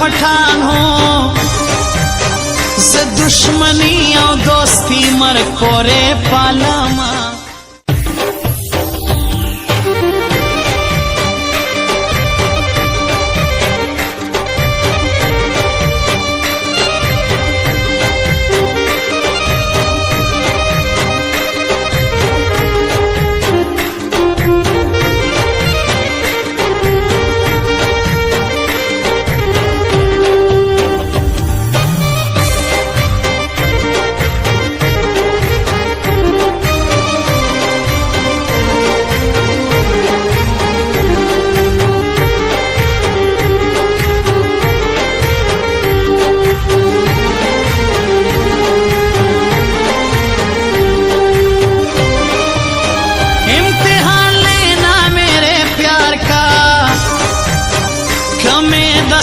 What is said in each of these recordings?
पठान हूँ, से दुश्मनी और दोस्ती मर कोरे पालामा।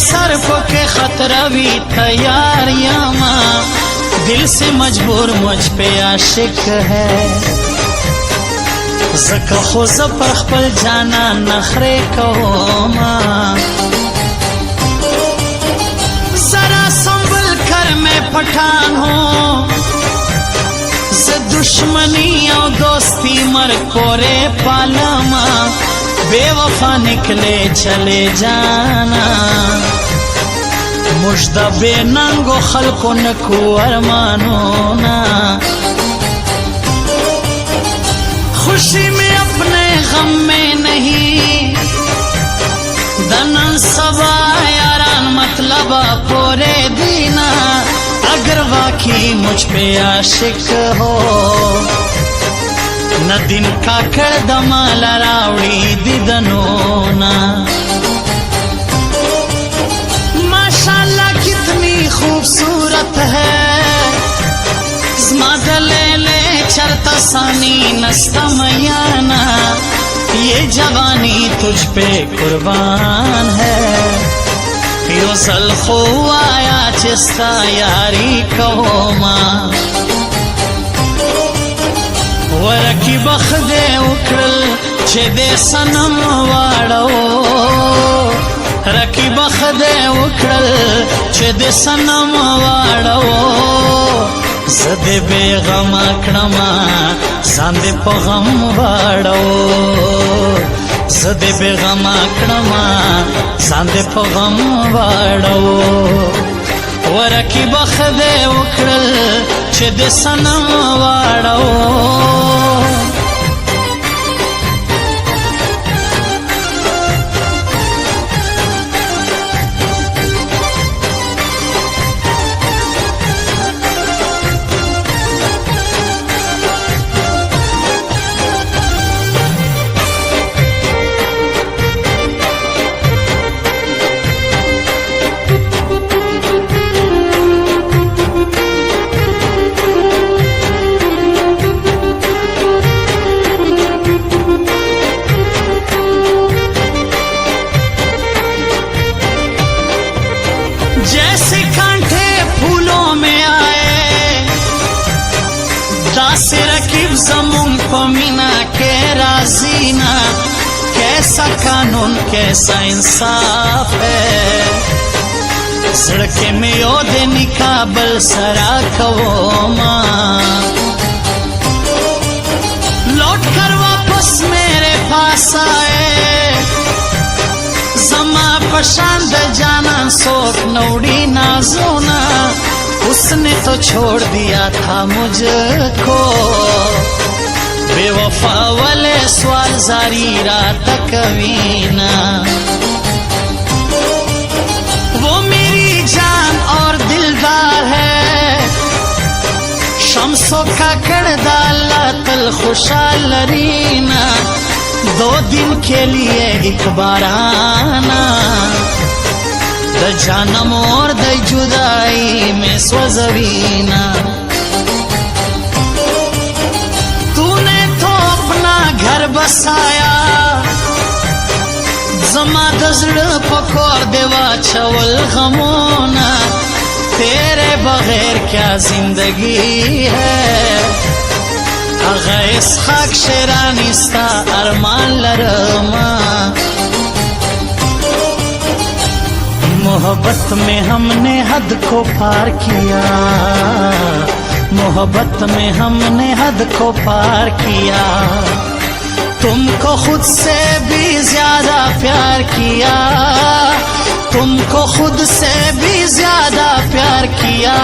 सर्फ के खतरवी तैयारियां माँ, दिल से मजबूर मुझ पे आशिक है। ज़का खुज़ पर खपल जाना नखरे कहो माँ, जरा संभल कर मैं पठान हूँ, से दुश्मनी और दोस्ती मर कोरे पालामा। बेवफा निकले चले जाना, मुश्दा बेनंगो खल्को नको अरमानो ना। खुशी में अपने गम में नहीं, दनन सबा यारान मतलबा पूरे दीना। अगर वाकई मुझ पे आशिक हो, न दिन का कर दमाल रावड़ी दिदनो ना। माशाल्लाह कितनी खूबसूरत है, ले ले चरता सानी नस्तमयाना। ये जवानी तुझ पे कुर्बान है, यो ज़ल्खो आया चिस्ता यारी कहो माँ। वरकी बखदे उखड़ल चे दे सनम वाड़ो, रकी बखदे उखड़ल चे दे सनम वाड़ो। ज़दे बेगम अकड़मा सांदे पगम वाड़ो, ज़दे बेगम अकड़मा सांदे पगम वाड़ो। वरकी बखदे उखड़ल चे दे सनम वाड़ो। जैसे कांटे फूलों में आए, दासे रकीब ज़मुन को मिना के राजीना। कैसा कानून कैसा इंसाफ है, सड़के में योदे निकाबल सरा कहो माँ। लौट कर वापस मेरे पास आए, जमा पशांद जाना सोख नौड़ी नाज़ोना। उसने तो छोड़ दिया था मुझको, बेवफा वाले सवाल जारी रात कवीना। वो मेरी जान और दिलदार है, शम्सों का कड़दाला तल खुशाल रीना। 2 दिन के लिए एक बार आना, द जानम और द जुदाई में स्वजवीना। तूने तो अपना घर बसाया, जमा दजड़ पकोर देवा छवल गमोना। तेरे बगैर क्या जिंदगी है, अगैस खाक शेरानिस्ता अरमान लरमा। मोहब्बत में हमने हद को पार किया, मोहब्बत में हमने हद को पार किया। तुमको खुद से भी ज्यादा प्यार किया, तुमको खुद से भी ज्यादा प्यार किया।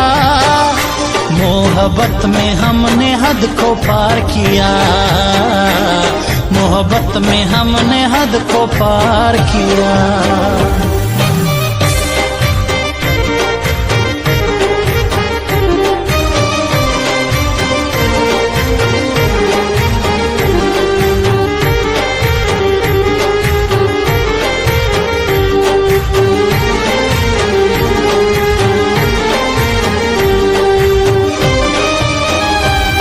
मोहब्बत में हमने हद को पार किया, मोहब्बत में हमने हद को पार किया।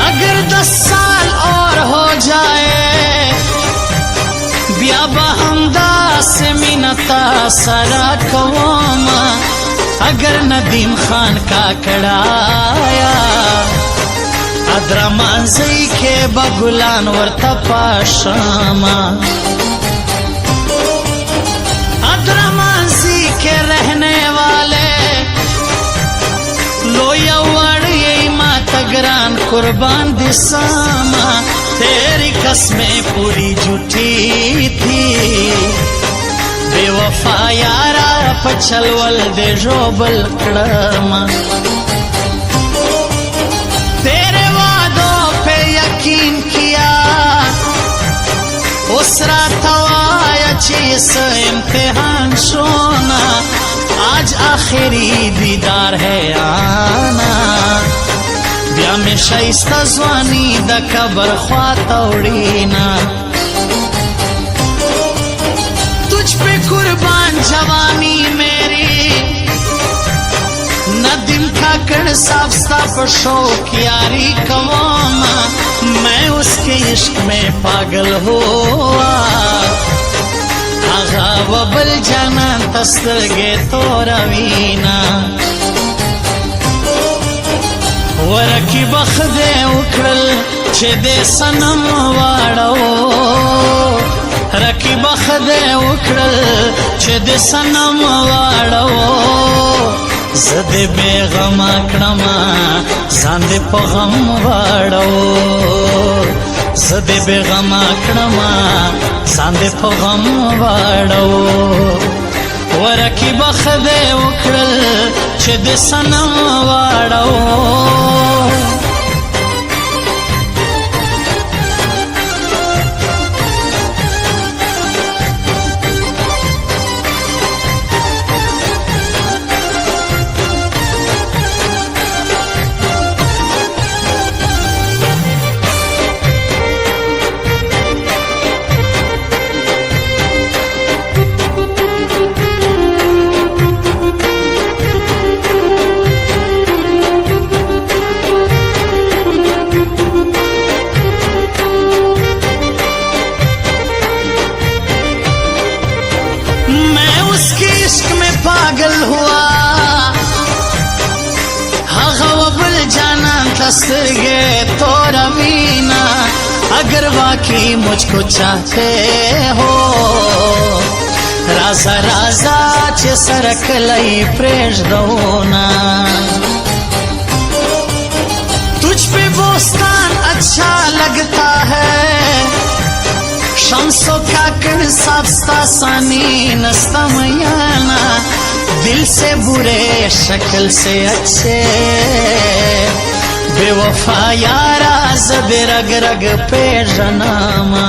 अगर 10 साल और हो जाए ब्याबा हमदा से मिनता सारा कवामा। अगर नदीम खान का कड़ाया अद्रमांजी के बगुलान वर्ता पाशामा। अद्रमांजी के रहने वाले लोयावड़ ये मातगरान कुर्बान दिसामा। तेरी कसमें पूरी झूठी थी, बेवफा यारा पछलवल दे जोबल कड़मा। तेरे वादों पे यकीन किया, उस रात आया चीज इम्तिहान सोना। आज आखिरी दीदार है आना, ब्या में शाइस्ता ज़वानी द कबर ख्वा तोड़ीना। तुझ पे कुर्बान जवानी मेरी, नदीम का कड़ साफस्ता पर शौक यारी कवामा। मैं उसके इश्क में पागल हुआ, आगा वबल जाना तस्लगे तो रवीना। वरकी बखदे उखड़ल चे दे सनम वाड़ो, रकी बखदे उखड़ल चे दे सनम वाड़ो। ज़दे बेगमा कड़मा ज़ांदे पगम वाड़ो, ज़दे बेगमा कड़मा ज़ांदे पगम वाड़ो। वरकी बखदे उखड़ल चे दे सनम वाड़ो। पागल हुआ हगवबल जाना तस्गे तो रवीना। अगर वाकई मुझको चाहते हो, राजा राजा चे सरक लई प्रेज दो ना। तुझ पे बोस्तान अच्छा लगता है, शम्सो का कर साफस्ता सानी नस्तमयाना। दिल से बुरे शक्ल से अच्छे, बेवफा यारा ज़बे रग रग पे जनामा।